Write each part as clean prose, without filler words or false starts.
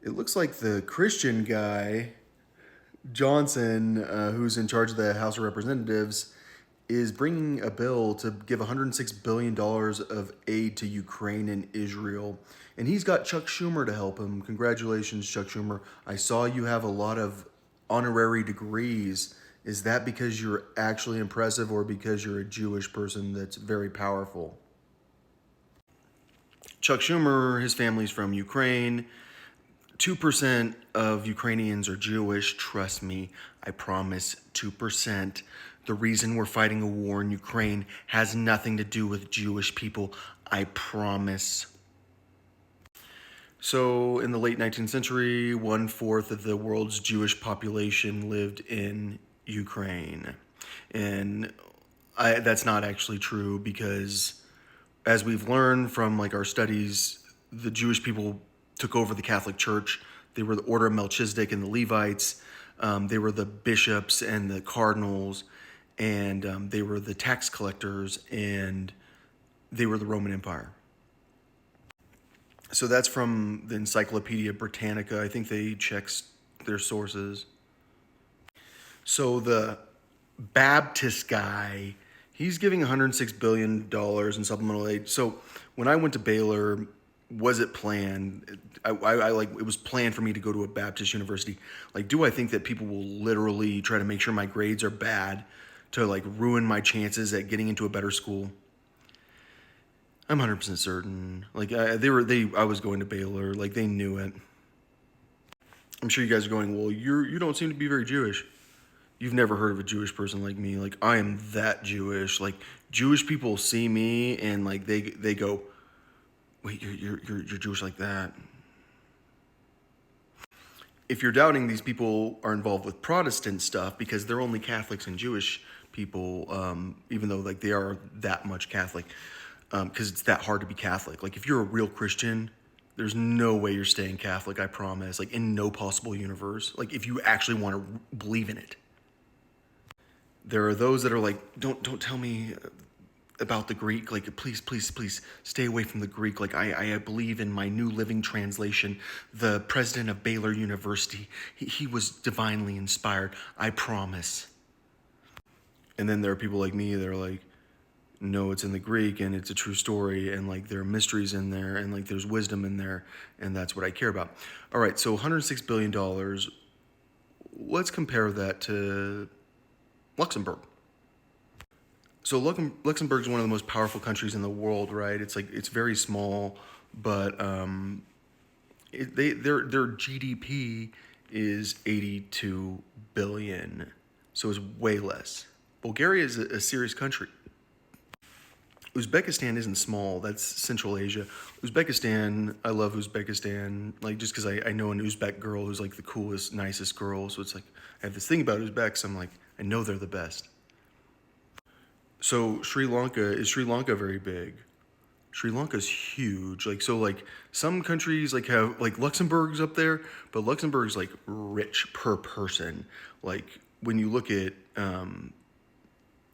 It looks like the Christian guy, Johnson, who's in charge of the House of Representatives, is bringing a bill to give $106 billion of aid to Ukraine and Israel. And he's got Chuck Schumer to help him. Congratulations, Chuck Schumer. I saw you have a lot of honorary degrees. Is that because you're actually impressive or because you're a Jewish person that's very powerful? Chuck Schumer, his family's from Ukraine. 2% of Ukrainians are Jewish. Trust me, I promise 2%. The reason we're fighting a war in Ukraine has nothing to do with Jewish people. I promise. So, in the late 19th century, 1/4 of the world's Jewish population lived in Ukraine. And that's not actually true because, as we've learned from like our studies, the Jewish people took over the Catholic Church. They were the Order of Melchizedek and the Levites. They were the bishops and the cardinals, and they were the tax collectors, and they were the Roman Empire. So that's from the Encyclopedia Britannica. I think they checked their sources. So the Baptist guy, he's giving $106 billion in supplemental aid. So when I went to Baylor, was it planned? I like, it was planned for me to go to a Baptist university. Like, do I think that people will literally try to make sure my grades are bad to like ruin my chances at getting into a better school? I'm 100% certain. Like, I was going to Baylor. Like, they knew it. I'm sure you guys are going, well, you don't seem to be very Jewish. You've never heard of a Jewish person like me. Like, I am that Jewish. Like, Jewish people see me and like they go, wait, you're Jewish like that. If you're doubting these people are involved with Protestant stuff because they're only Catholics and Jewish people, even though like they are that much Catholic, because it's that hard to be Catholic. Like, if you're a real Christian, there's no way you're staying Catholic. I promise. Like, in no possible universe. Like, if you actually want to believe in it. There are those that are like, don't tell me about the Greek. Like, please stay away from the Greek. Like, I believe in my New Living Translation. The president of Baylor University, he was divinely inspired. I promise. And then there are people like me that are like, no, it's in the Greek and it's a true story, and like there are mysteries in there and like there's wisdom in there, and that's what I care about. All right, so $106 billion. Let's compare that to Luxembourg. So Luxembourg is one of the most powerful countries in the world, right? It's like it's very small, but their GDP is 82 billion, so it's way less. Bulgaria is a serious country. Uzbekistan isn't small. That's Central Asia. Uzbekistan, I love Uzbekistan, like just because I know an Uzbek girl who's like the coolest, nicest girl. So it's like I have this thing about Uzbeks. I'm like, I know they're the best. So Sri Lanka very big? Sri Lanka's huge. Like, so like some countries like have like Luxembourg's up there, but Luxembourg's like rich per person. Like when you look at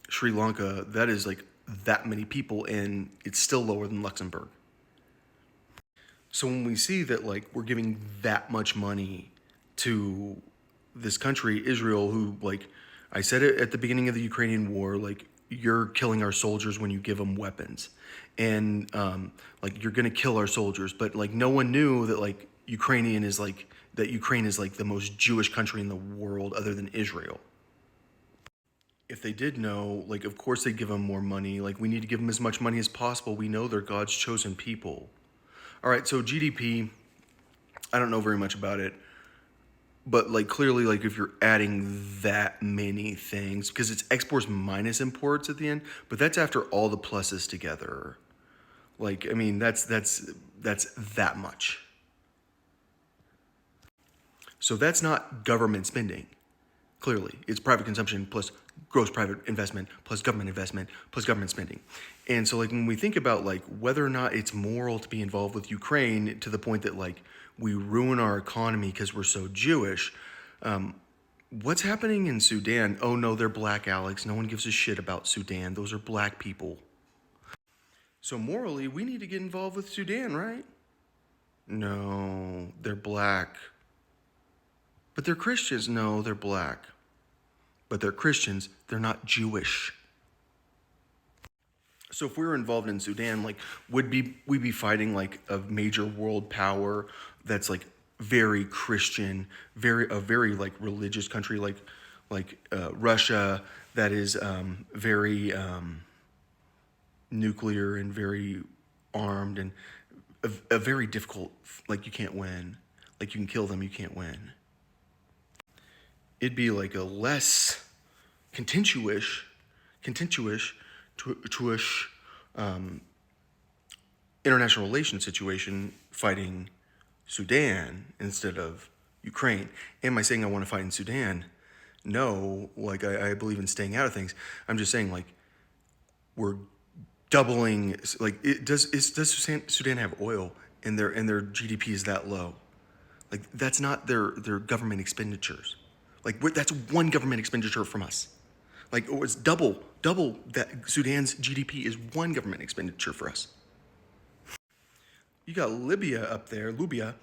Sri Lanka, that is like that many people, and it's still lower than Luxembourg. So when we see that like we're giving that much money to this country, Israel, who like I said it at the beginning of the Ukrainian war, like you're killing our soldiers when you give them weapons, and like you're gonna kill our soldiers, but like no one knew that like Ukraine is like the most Jewish country in the world other than Israel. If they did know, like of course they'd give them more money. Like we need to give them as much money as possible. We know they're God's chosen people. All right, so GDP, I don't know very much about it, but like clearly, like if you're adding that many things, because it's exports minus imports at the end, but that's after all the pluses together. Like, I mean, that's that much. So that's not government spending. Clearly, it's private consumption plus gross private investment plus government spending. And so like when we think about like whether or not it's moral to be involved with Ukraine to the point that like we ruin our economy because we're so Jewish, what's happening in Sudan? Oh no, they're black, Alex. No one gives a shit about Sudan. Those are black people. So morally, we need to get involved with Sudan, right? No, they're black. But they're Christians. No, they're black. But they're Christians. They're not Jewish. So if we were involved in Sudan, like, we be fighting like a major world power that's like very Christian, very like religious country, like Russia, that is very nuclear and very armed, and a very difficult, like, you can't win. Like, you can kill them, you can't win. It'd be like a less contentious to international relations situation fighting Sudan instead of Ukraine. Am I saying I want to fight in Sudan? No, like, I believe in staying out of things. I'm just saying, like, we're doubling. Like, does Sudan have oil, and their GDP is that low? Like, that's not their government expenditures. Like, that's one government expenditure from us. Like, it's double that. Sudan's GDP is one government expenditure for us. You got Libya up there, Libya,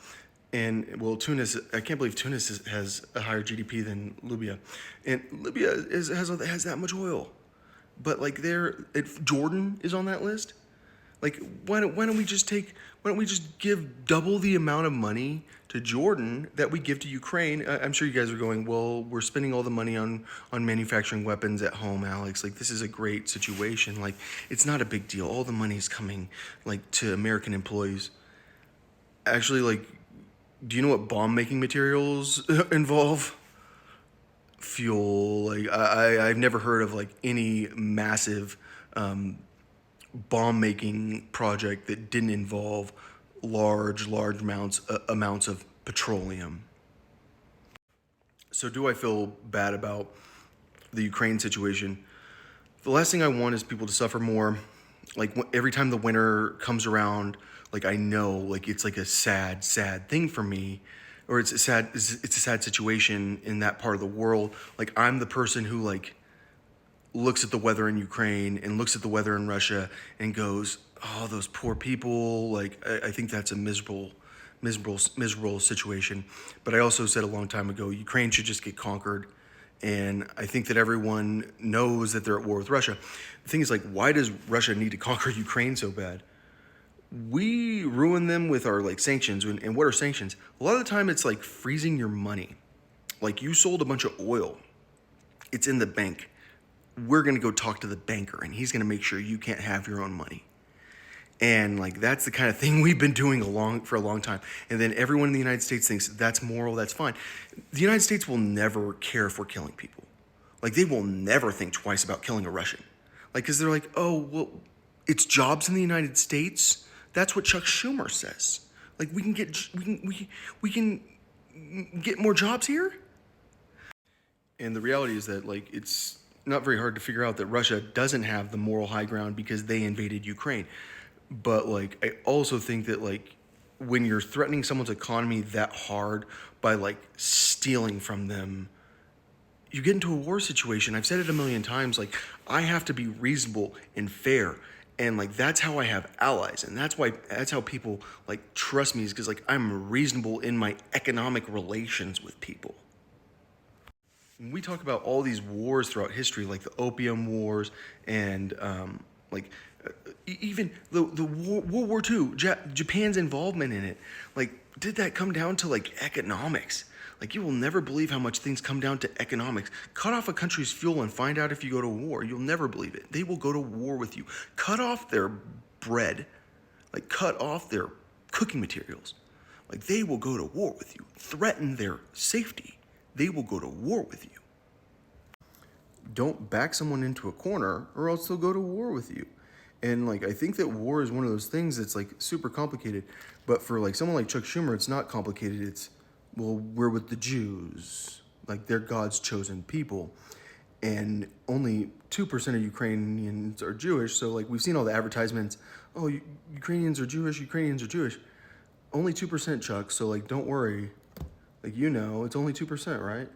and well, Tunis. I can't believe Tunis has a higher GDP than Libya, and Libya has that much oil, but like, Jordan is on that list. Like, why don't we just give double the amount of money to Jordan that we give to Ukraine? I'm sure you guys are going, well, we're spending all the money on manufacturing weapons at home, Alex. Like, this is a great situation. Like, it's not a big deal. All the money is coming, like, to American employees. Actually, like, do you know what bomb making materials involve? Fuel. Like, I've never heard of like any massive bomb making project that didn't involve large amounts of petroleum. So do I feel bad about the Ukraine situation? The last thing I want is people to suffer more. Like, every time the winter comes around, like, I know, like, it's like a sad thing for me, or it's a sad situation in that part of the world. Like, I'm the person who, like, looks at the weather in Ukraine and looks at the weather in Russia and goes, "Oh, those poor people." Like, I think that's a miserable situation. But I also said a long time ago, Ukraine should just get conquered. And I think that everyone knows that they're at war with Russia. The thing is, like, why does Russia need to conquer Ukraine so bad? We ruin them with our, like, sanctions. And what are sanctions? A lot of the time it's like freezing your money. Like, you sold a bunch of oil. It's in the bank. We're going to go talk to the banker, and he's going to make sure you can't have your own money. And, like, that's the kind of thing we've been doing for a long time. And then everyone in the United States thinks that's moral, that's fine. The United States will never care if we're killing people. Like, they will never think twice about killing a Russian. Like, because they're like, oh, well, it's jobs in the United States. That's what Chuck Schumer says. Like, we can get more jobs here. And the reality is that, like, it's not very hard to figure out that Russia doesn't have the moral high ground because they invaded Ukraine. But, like, I also think that, like, when you're threatening someone's economy that hard by, like, stealing from them, you get into a war situation. I've said it a million times. Like, I have to be reasonable and fair. And, like, that's how I have allies. And that's how people, like, trust me, is because, like, I'm reasonable in my economic relations with people. When we talk about all these wars throughout history, like the Opium Wars and like even the World War II, Japan's involvement in it, like, did that come down to, like, economics? Like, you will never believe how much things come down to economics. Cut off a country's fuel and find out if you go to war. You'll never believe it. They will go to war with you. Cut off their bread, like, cut off their cooking materials. Like, they will go to war with you. Threaten their safety. They will go to war with you. Don't back someone into a corner, or else they'll go to war with you. And, like, I think that war is one of those things that's, like, super complicated. But for, like, someone like Chuck Schumer, it's not complicated. It's, well, we're with the Jews. Like, they're God's chosen people. And only 2% of Ukrainians are Jewish. So, like, we've seen all the advertisements. Oh, Ukrainians are Jewish. Ukrainians are Jewish. Only 2%, Chuck. So, like, don't worry. Like, it's only 2%, right?